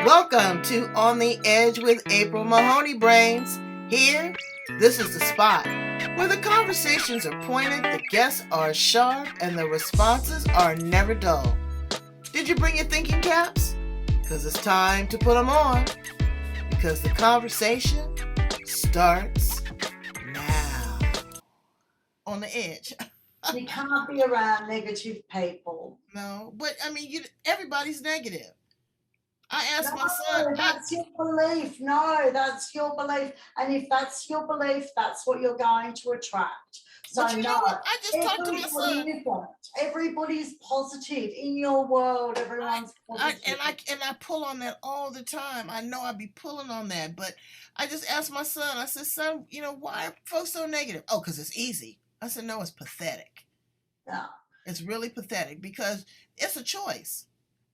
Welcome to On the Edge with April Mahoney Brains. Here, this is the spot where the conversations are pointed, the guests are sharp, and the responses are never dull. Did you bring your thinking caps? Because it's time to put them on. Because the conversation starts now. On the edge. You can't be around negative people. No, but I mean, everybody's negative. I No, asked my son, that's your belief. No, that's your belief. And if that's your belief, that's what you're going to attract. but So, you know no, what? I just talked to my everybody son. isn't. Everybody's positive. In your world, I, everyone's I positive. and I and I pull on that all the time. I know I be pulling on that, but I just asked my son. I said, "Son, why are folks so negative?" Oh, because it's easy. I said, "No, it's pathetic. Yeah. It's really pathetic because it's a choice,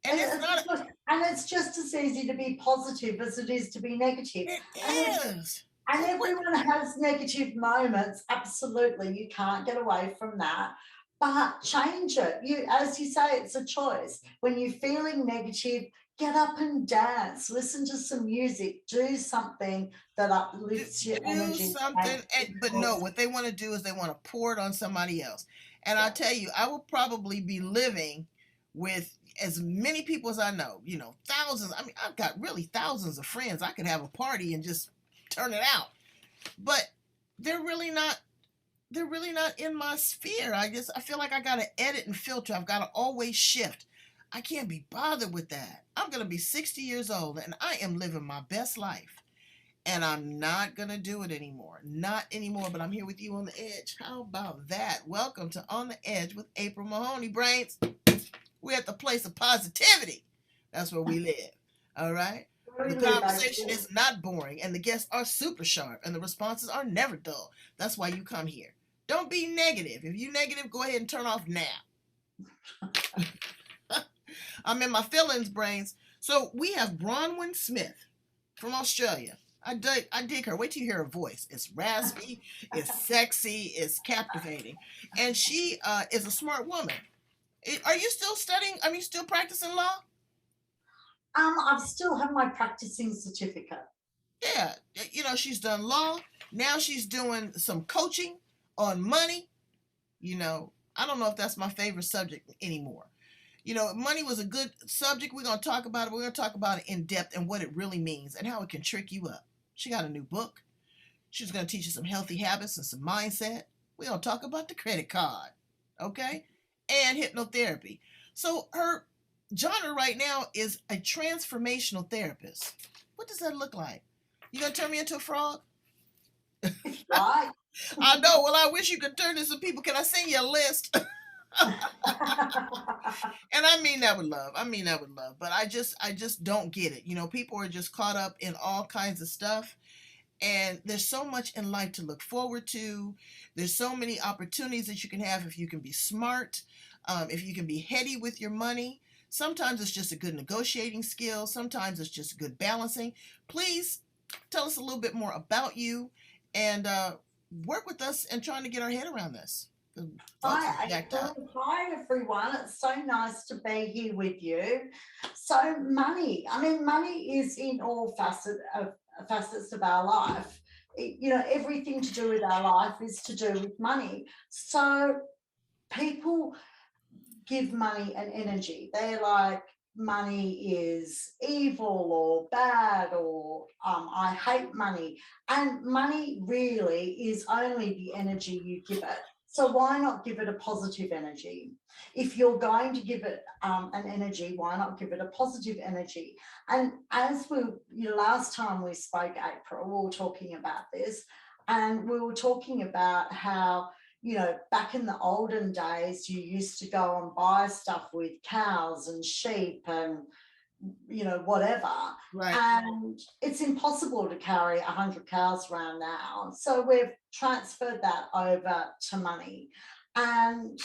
and And it's it's, not. and it's just as easy to be positive as it is to be negative. It And it, is. And But what? everyone has negative moments. Absolutely. You can't get away from that. But change it. As you say, it's a choice. When you're feeling negative, get up and dance, listen to some music, do something that do, uplifts your do energy. something but no, what they want to do is they want to pour it on somebody else. And I tell you, I will probably be living with as many people as I know, thousands. I mean, I've got really thousands of friends. I could have a party and just turn it out, but they're really not they're really not in my sphere. I feel like I got to edit and filter. I've got to always shift. I can't be bothered with that. I'm going to be 60 years old and I am living my best life, and I'm not going to do it anymore. Not anymore, but I'm here with you on the edge. How about that? Welcome to On the Edge with April Mahoney Brains. We're at the place of positivity. That's where we live. All right? The conversation is not boring, and the guests are super sharp, and the responses are never dull. That's why you come here. Don't be negative. If you're negative, go ahead and turn off now. I'm in my feelings, brains. So we have Bronwyn Smith from Australia. I dig her. Wait till you hear her voice. It's raspy, it's sexy, it's captivating, and she is a smart woman. Are you still studying? Are you still practicing law? I still have my practicing certificate. Yeah, she's done law. Now she's doing some coaching on money. I don't know if that's my favorite subject anymore. Money was a good subject. We're going to talk about it. We're going to talk about it in depth and what it really means and how it can trick you up. She got a new book. She's going to teach you some healthy habits and some mindset. We're going to talk about the credit card, okay? And hypnotherapy. So her genre right now is a transformational therapist. What does that look like? You going to turn me into a frog? Right? I know. Well, I wish you could turn to some people. Can I send you a list? And I mean that with love. I mean that with love. But I just don't get it. People are just caught up in all kinds of stuff. And there's so much in life to look forward to. There's so many opportunities that you can have if you can be smart, if you can be heady with your money. Sometimes it's just a good negotiating skill. Sometimes it's just good balancing. Please tell us a little bit more about you and work with us and trying to get our head around this. Folks are Hi, jacked up. April. Hi, everyone. It's so nice to be here with you. So, money. I mean, money is in all facets of our life. Everything to do with our life is to do with money. So, people give money an energy. They're like, money is evil or bad, or I hate money. And money really is only the energy you give it. So why not give it a positive energy? If you're going to give it an energy, why not give it a positive energy? And as last time we spoke, April, we were talking about this, and we were talking about how back in the olden days, you used to go and buy stuff with cows and sheep and, whatever. Right. And it's impossible to carry 100 cows around now. So we've transferred that over to money. And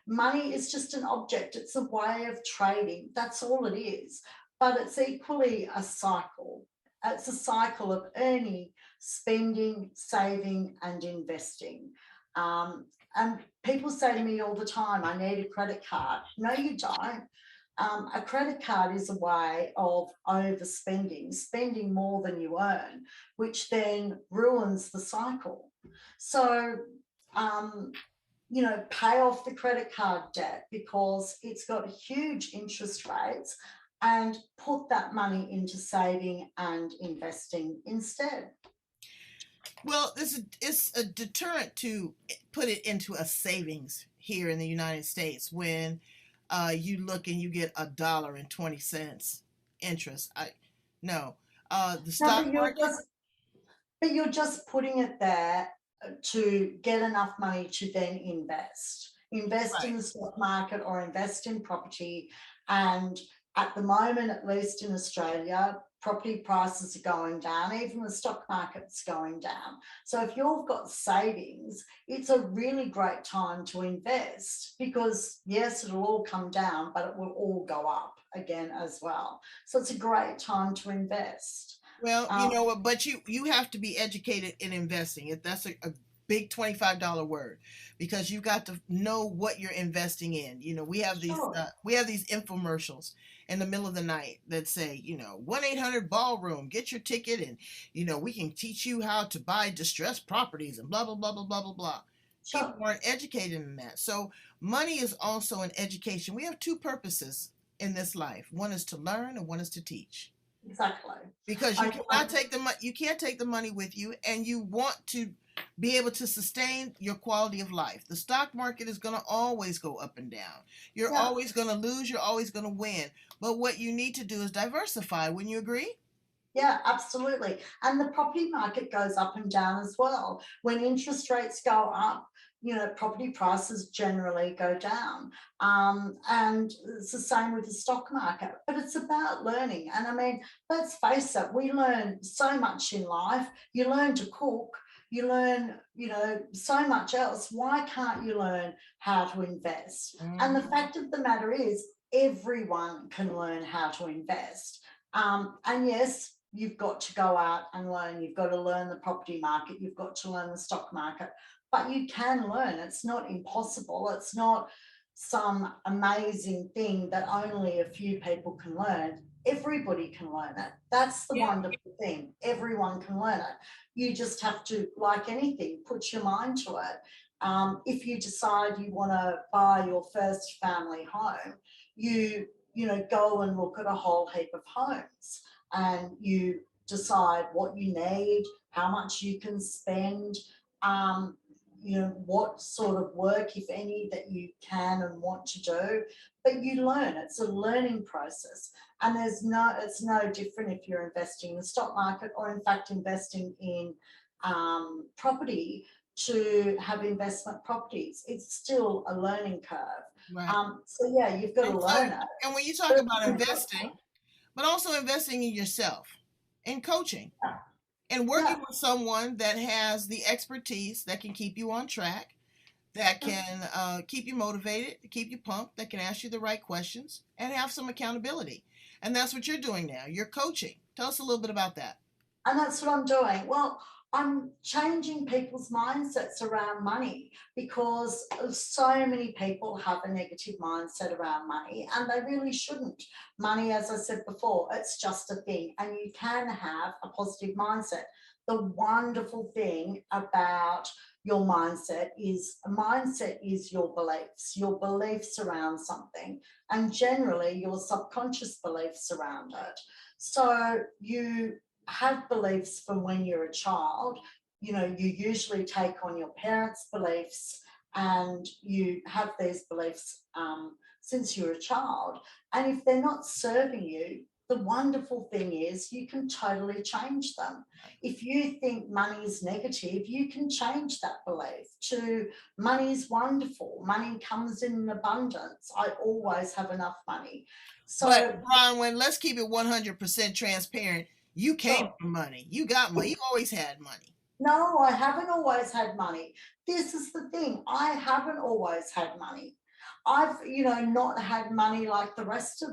money is just an object, it's a way of trading. That's all it is. But it's equally a cycle. It's a cycle of earning, spending, saving, and investing. And people say to me all the time, I need a credit card. No, you don't. a credit card is a way of overspending, spending more than you earn, which then ruins the cycle. So, pay off the credit card debt because it's got huge interest rates, and put that money into saving and investing instead. Well, it's a deterrent to put it into a savings here in the United States when you look and you get $1.20 interest. I no, the No, stock market, but you're just putting it there to get enough money to then invest right? in the stock market or invest in property. And at the moment, at least in Australia, property prices are going down, even the stock market's going down. So if you've got savings, it's a really great time to invest, because yes, it'll all come down, but it will all go up again as well. So it's a great time to invest. Well, you Um, know what, but you have to be educated in investing. That's a big $25 word, because you got to know what you're investing in. sure. We have these infomercials in the middle of the night that say, 1-800 ballroom, get your ticket, and we can teach you how to buy distressed properties and blah blah blah blah blah blah blah. People Sure, aren't educated in that. So money is also an education. We have two purposes in this life. One is to learn and one is to teach, exactly. because I, I, you can't take the money with you, and you want to be able to sustain your quality of life. The stock market is going to always go up and down. You're yeah, always going to lose, you're always going to win. But what you need to do is diversify. Wouldn't you agree? yeah, absolutely. And the property market goes up and down as well. When interest rates go up, property prices generally go down. And it's the same with the stock market. But it's about learning. And I mean, let's face it, we learn so much in life. You learn to cook, you learn, so much else. Why can't you learn how to invest? And the Mhm. fact of the matter is, everyone can learn how to invest. And yes, you've got to go out and learn. You've got to learn the property market. You've got to learn the stock market. But you can learn. It's not impossible. It's not some amazing thing that only a few people can learn. Everybody can learn it. That's the Yeah. wonderful thing. Everyone can learn it. You just have to, like anything, put your mind to it. If you decide you want to buy your first family home, go and look at a whole heap of homes, and you decide what you need, how much you can spend, what sort of work, if any, that you can and want to do. But you learn. It's a learning process. And it's no different if you're investing in the stock market, or in fact investing in property, to have investment properties. It's still a learning curve. Right. So yeah, you've got And to so, learn it. and when you talk But about investing, but also investing in yourself, in coaching, and yeah, working with someone that has the expertise that can keep you on track, that yeah. can keep you motivated, keep you pumped, that can ask you the right questions, and have some accountability. And that's what you're doing now. You're coaching. Tell us a little bit about that. And that's what I'm doing. Well, I'm changing people's mindsets around money, because so many people have a negative mindset around money, and they really shouldn't. Money, as I said before, it's just a thing, and you can have a positive mindset. The wonderful thing about your mindset is your beliefs around something, and generally your subconscious beliefs around it. So you have beliefs from when you're a child. You usually take on your parents' beliefs, and you have these beliefs since you're a child. And if they're not serving you, the wonderful thing is you can totally change them. If you think money is negative, you can change that belief to money is wonderful. Money comes in abundance. I always have enough money. But So, Bronwyn, let's keep it 100% transparent. You came sure. from money. You got money. You always had money. No, I haven't always had money. This is the thing. I haven't always had money. I've, not had money like the rest of,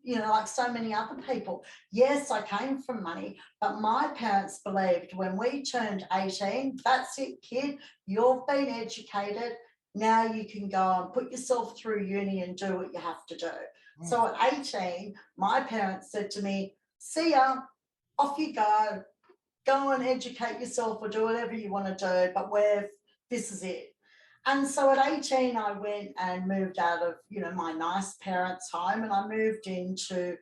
like so many other people. Yes, I came from money, but my parents believed when we turned 18, that's it, kid, you've been educated. Now you can go and put yourself through uni and do what you have to do. Mm. So at 18, my parents said to me, see ya, off you go and educate yourself or do whatever you want to do, but this is it. And so at 18, I went and moved out of, my nice parents' home, and I moved into,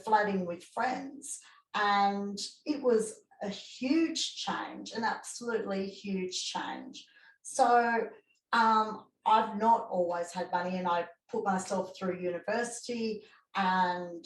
flatting with friends. And it was a huge change, an absolutely huge change. So I've not always had money, and I put myself through university and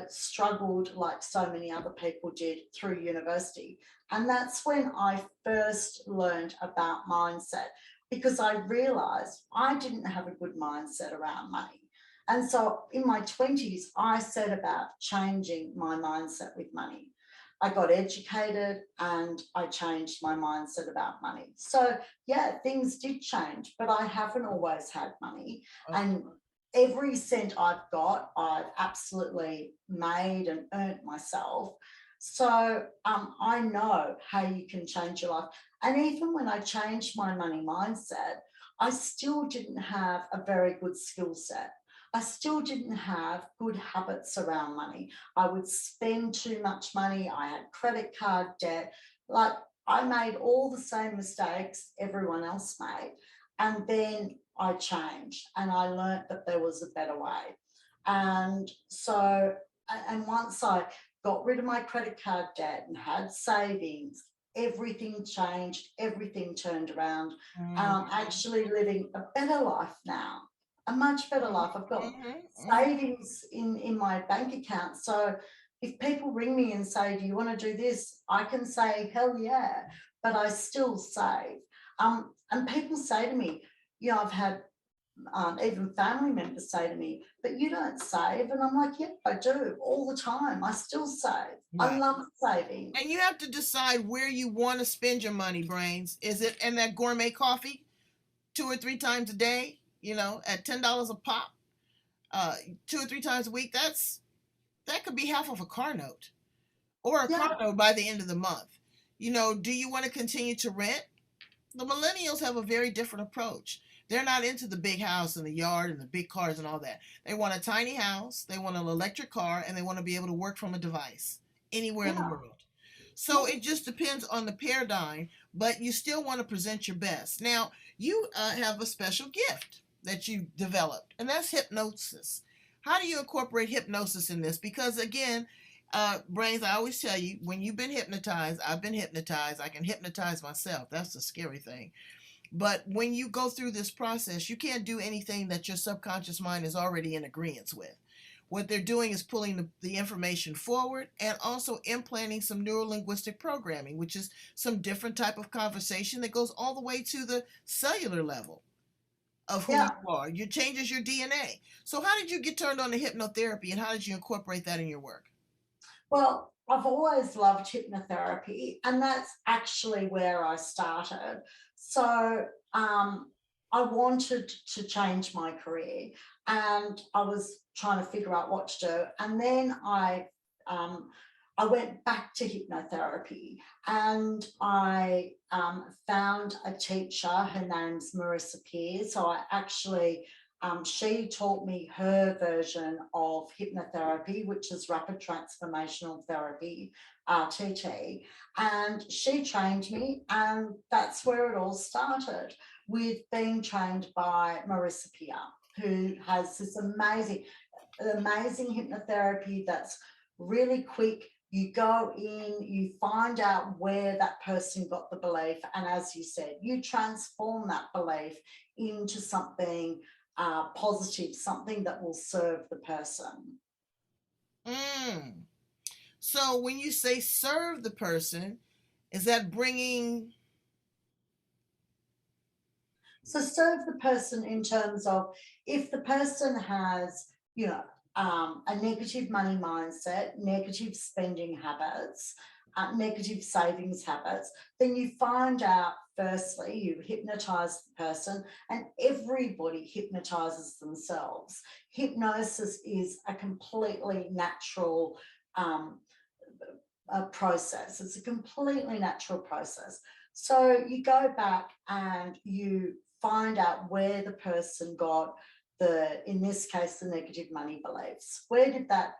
struggled like so many other people did through university. And that's when I first learned about mindset, because I realized I didn't have a good mindset around money. And so in my 20s, I set about changing my mindset with money. I got educated and I changed my mindset about money. So, yeah, things did change, but I haven't always had money. Okay. And every cent I've got, I've absolutely made and earned myself. So I know how you can change your life. And even when I changed my money mindset, I still didn't have a very good skill set. I still didn't have good habits around money. I would spend too much money. I had credit card debt. Like, I made all the same mistakes everyone else made. And then I changed and I learned that there was a better way. And so, and once I got rid of my credit card debt and had savings, everything changed, everything turned around. And Mm. I'm actually living a better life now, a much better life. I've got Mhm. savings in my bank account. So if people ring me and say, do you want to do this? I can say, hell yeah, but I still save. And people say to me, I've had even family members say to me, but you don't save. And I'm like, yeah, I do all the time. I still save. I Right. love saving. And you have to decide where you want to spend your money, Brains. Is it in that gourmet coffee 2 or 3 times a day, at $10 a pop, uh, 2 or 3 times a week? That could be half of a car note, or a car Yeah, note by the end of the month. Do you want to continue to rent? The millennials have a very different approach. They're not into the big house and the yard and the big cars and all that. They want a tiny house, they want an electric car, and they want to be able to work from a device anywhere in the yeah, world. So yeah. it just depends on the paradigm, but you still want to present your best. Now, you have a special gift that you developed, and that's hypnosis. How do you incorporate hypnosis in this? Because again, Brains, I always tell you, when you've been hypnotized, I've been hypnotized, I can hypnotize myself. That's the scary thing. But when you go through this process, you can't do anything that your subconscious mind is already in agreement with. What they're doing is pulling the information forward and also implanting some neurolinguistic programming, which is some different type of conversation that goes all the way to the cellular level of who you Yeah. are. It changes your DNA. So how did you get turned on to hypnotherapy, and how did you incorporate that in your work? Well, I've always loved hypnotherapy, and that's actually where I started. So I wanted to change my career, and I was trying to figure out what to do. And then um, I went back to hypnotherapy, and I found a teacher. Her name's Marissa Peer. So I actually she taught me her version of hypnotherapy, which is rapid transformational therapy, RTT. And she trained me, and that's where it all started, with being trained by Marissa Peer, who has this amazing hypnotherapy that's really quick. You go in, you find out where that person got the belief, and as you said, you transform that belief into something positive, something that will serve the person. Mm. So when you say serve the person, is that bringing? So serve the person in terms of, if the person has, a negative money mindset, negative spending habits, negative savings habits, then you find out, firstly, you hypnotize the person, and everybody hypnotizes themselves. Hypnosis is a completely natural process. It's a completely natural process. So you go back and you find out where the person got in this case, the negative money beliefs. Where did that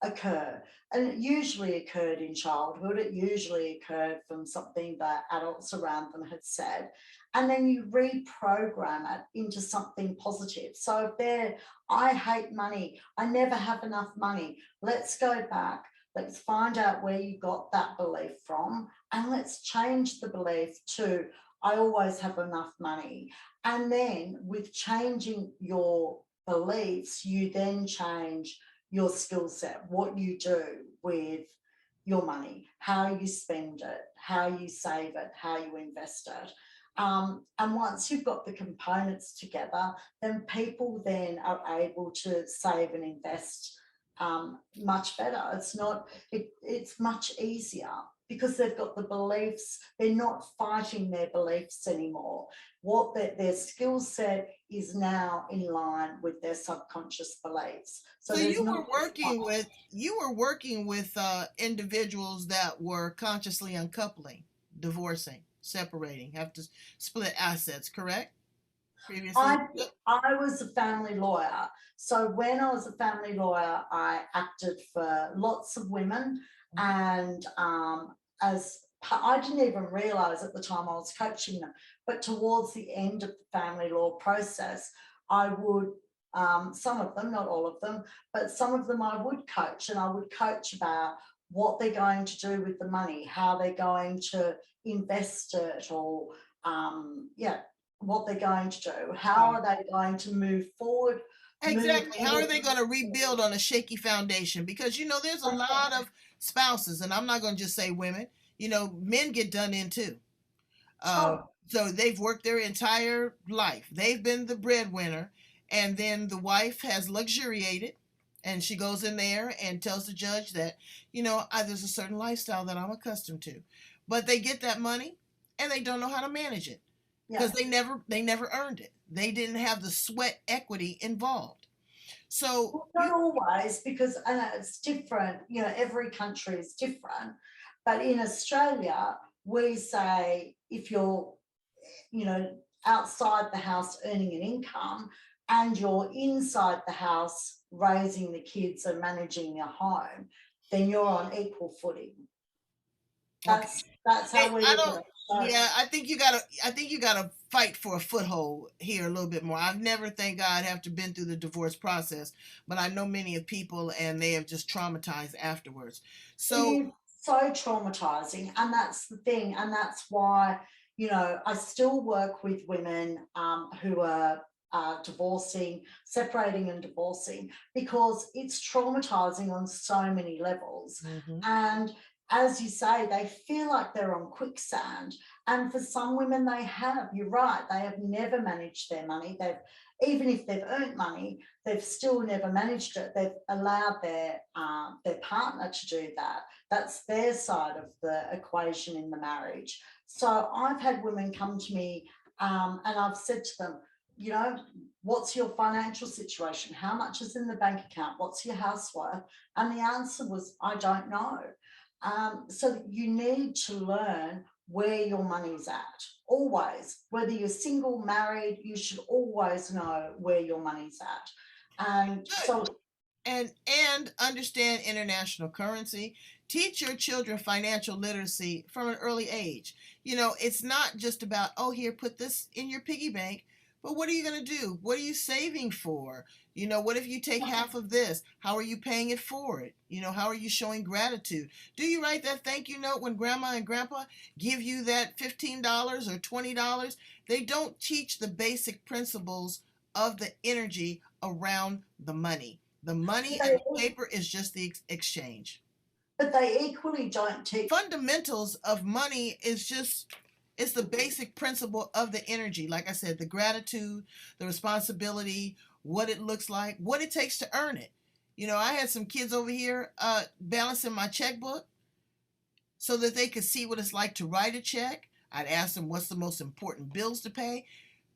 occur? And it usually occurred in childhood. It usually occurred from something that adults around them had said. And then you reprogram it into something positive. So if they're, I hate money, I never have enough money, let's go back. Let's find out where you got that belief from, and let's change the belief to, I always have enough money. And then with changing your beliefs, you then change your skill set, what you do with your money, how you spend it, how you save it, how you invest it. And once you've got the components together, then people then are able to save and invest much better. It's much easier because they've got the beliefs. They're not fighting their beliefs anymore. What their skill set is now in line with their subconscious beliefs. So you were working with individuals that were consciously uncoupling, divorcing, separating, have to split assets, correct? Previously? I was a family lawyer. So when I was a family lawyer, I acted for lots of women, and I didn't even realise at the time I was coaching them, but towards the end of the family law process, I would, some of them, not all of them, but some of them I would coach, and I would coach about what they're going to do with the money, how they're going to invest it, or what they're going to do, how are they going to move forward. Exactly. How are they going to rebuild on a shaky foundation? Because, there's a lot of spouses, and I'm not going to just say women, men get done in too. So they've worked their entire life. They've been the breadwinner, and then the wife has luxuriated, and she goes in there and tells the judge that, there's a certain lifestyle that I'm accustomed to. But they get that money, and they don't know how to manage it because they never earned it. They didn't have the sweat equity involved. So not always, because it's different. Every country is different. But in Australia, we say if you're, outside the house earning an income and you're inside the house raising the kids and managing your home, then you're on equal footing. That's how we look at it. Yeah, I think you gotta fight for a foothold here a little bit more. I've never, thank God, have to been through the divorce process, but I know many of people, and they have just traumatized afterwards. So traumatizing, and that's the thing, and that's why I still work with women who are divorcing, separating and divorcing, because it's traumatizing on so many levels. And as you say, they feel like they're on quicksand. And for some women, you're right, they have never managed their money. Even if they've earned money, they've still never managed it. They've allowed their partner to do that. That's their side of the equation in the marriage. So I've had women come to me and I've said to them, what's your financial situation? How much is in the bank account? What's your house worth? And the answer was, I don't know. So you need to learn where your money's at. Always, whether you're single, married, you should always know where your money's at. And understand international currency. Teach your children financial literacy from an early age. It's not just about, here, put this in your piggy bank, but what are you going to do? What are you saving for? What if you take half of this? How are you paying it forward? How are you showing gratitude? Do you write that thank you note when grandma and grandpa give you that $15 or $20? They don't teach the basic principles of the energy around the money. The money and the paper is just the exchange. But they equally don't teach. Fundamentals of money it's the basic principle of the energy. Like I said, the gratitude, the responsibility, what it looks like, what it takes to earn it. I had some kids over here balancing my checkbook so that they could see what it's like to write a check. I'd ask them what's the most important bills to pay.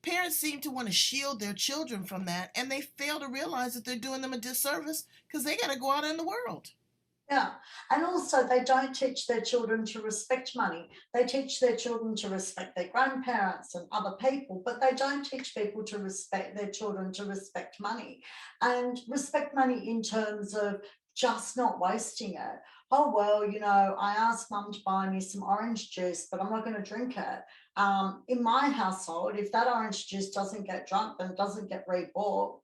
Parents seem to want to shield their children from that, and they fail to realize that they're doing them a disservice because they got to go out in the world. Yeah. And also, they don't teach their children to respect money. They teach their children to respect their grandparents and other people, but they don't teach people to respect their children to respect money, and respect money in terms of just not wasting it. Oh, well, I asked mum to buy me some orange juice, but I'm not going to drink it. In my household, if that orange juice doesn't get drunk, then it doesn't get rebought.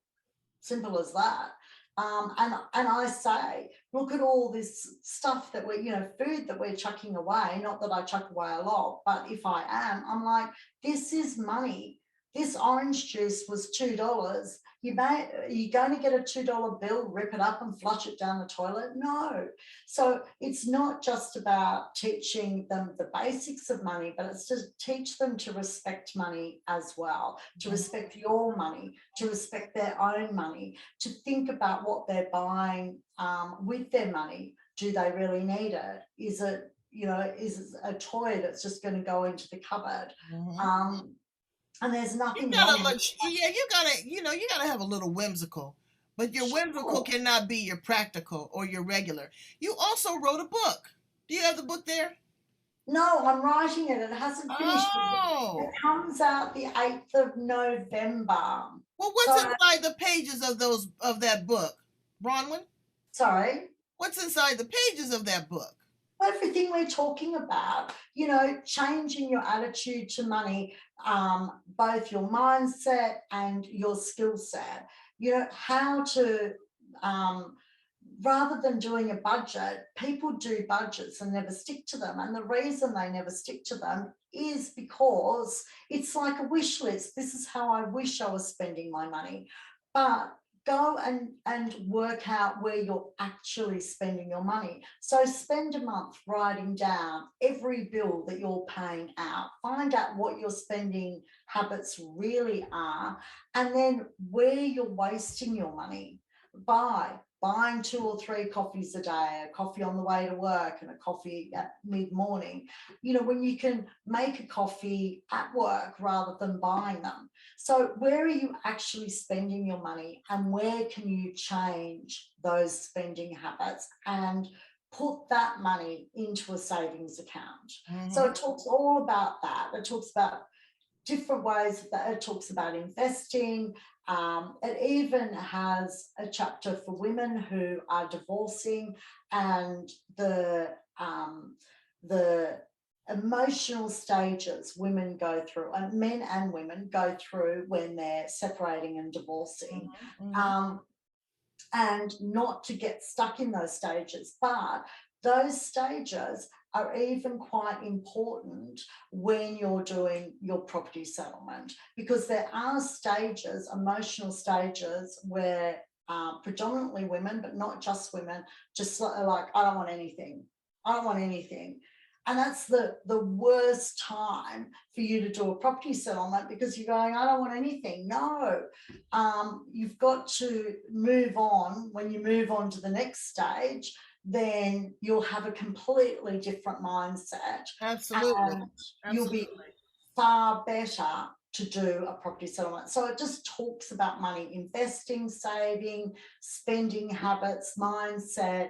Simple as that. And I say, look at all this stuff that we're, food that we're chucking away. Not that I chuck away a lot, but if I am, I'm like, this is money. This orange juice was $2. Are you going to get a $2 bill, rip it up and flush it down the toilet? No. So it's not just about teaching them the basics of money, but it's to teach them to respect money as well, to respect your money, to respect their own money, to think about what they're buying with their money. Do they really need it? Is it, is it a toy that's just going to go into the cupboard? And there's You nothing gotta wrong with look, yeah, you gotta have a little whimsical, but your whimsical sure. cannot be your practical or your regular. You also wrote a book. Do you have the book there? No, I'm writing it. It hasn't finished yet. It Oh, comes out the 8th of November. well, what's So, inside the pages of that book, Bronwyn? sorry. What's inside the pages of that book? Everything we're talking about, changing your attitude to money, both your mindset and your skill set, how to, rather than doing a budget, people do budgets and never stick to them. And the reason they never stick to them is because it's like a wish list. This is how I wish I was spending my money. But go and work out where you're actually spending your money. So spend a month writing down every bill that you're paying out. Find out what your spending habits really are, and then where you're wasting your money. Buying 2 or 3 coffees a day, a coffee on the way to work and a coffee at mid-morning, when you can make a coffee at work rather than buying them. So where are you actually spending your money, and where can you change those spending habits and put that money into a savings account? So Mm-hmm. it talks all about that. It talks about different ways that it talks about investing. It even has a chapter for women who are divorcing, and the emotional stages women go through, and men and women go through when they're separating and divorcing. Mm-hmm. Um, and not to get stuck in those stages. But those stages are even quite important when you're doing your property settlement, because there are stages, emotional stages, where predominantly women, but not just women, just like, I don't want anything. I don't want anything. And that's the worst time for you to do a property settlement, because you're going, I don't want anything. No, you've got to move on. When you move on to the next stage, then you'll have a completely different mindset, Absolutely. and you'll be Absolutely. far better to do a property settlement. So it just talks about money, investing, saving, spending habits, mindset,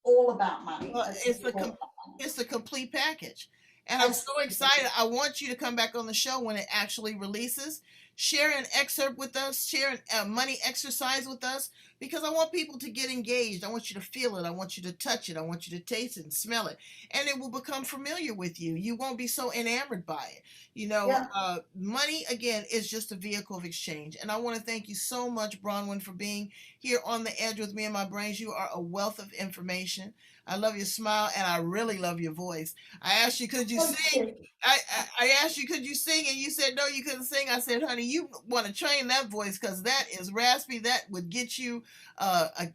all about money. Well, It's all about money. it's a complete package. And I'm It's so excited. I want you to come back on the show when it actually releases. Share an excerpt with us, share a money exercise with us, because I want people to get engaged. I want you to feel it. I want you to touch it. I want you to taste it and smell it. And it will become familiar with you. You won't be so enamored by it. yeah. Money, again, is just a vehicle of exchange. And I want to thank you so much, Bronwyn, for being here on the edge with me and my brains. You are a wealth of information. I love your smile, and I really love your voice. I asked you, could you Thank sing? you. I asked you, could you sing? And you said, no, you couldn't sing. I said, honey, you want to train that voice, because that is raspy. That would get you a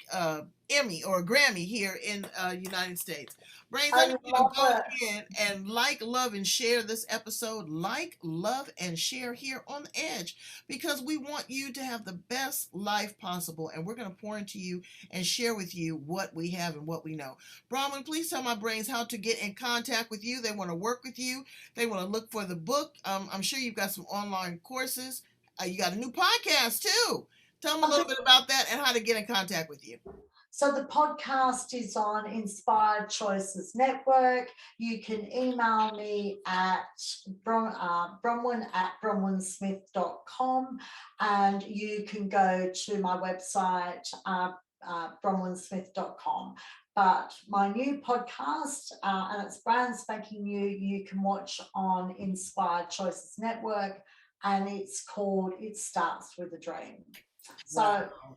Emmy or a Grammy here in United States. Brains, I I need you to love go it. in and like, love, and share this episode. Like, love, and share here on the edge, because we want you to have the best life possible. And we're going to pour into you and share with you what we have and what we know. Bronwyn, please tell my brains how to get in contact with you. They want to work with you. They want to look for the book. I'm sure you've got some online courses. You got a new podcast too. Tell them a I little think bit about that and how to get in contact with you. So the podcast is on Inspired Choices Network. You can email me at bronwyn@bronwynsmith.com, and you can go to my website, bronwynsmith.com. But my new podcast, and it's brand spanking new, you can watch on Inspired Choices Network, and it's called It Starts With a Dream. So Wow.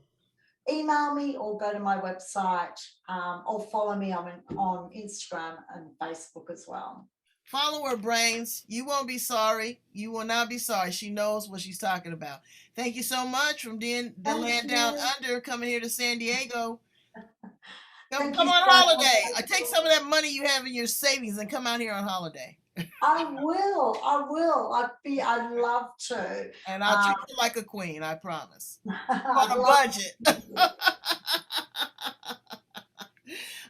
email me or go to my website, or follow me on Instagram and Facebook as well. Follow her, Brains. You won't be sorry. You will not be sorry. She knows what she's talking about. Thank you so much from the land down under, coming here to San Diego. Come on holiday. I take some of that money you have in your savings and come out here on holiday. I will. I'd love to. And I'll treat you like a queen, I promise. On a budget.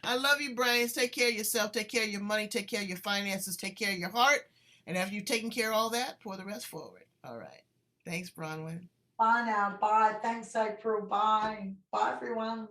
I love you, Brains. Take care of yourself. Take care of your money. Take care of your finances. Take care of your heart. And after you've taken care of all that, pour the rest forward. All right. Thanks, Bronwyn. Bye now. Bye. Thanks, April. Bye. Bye, everyone.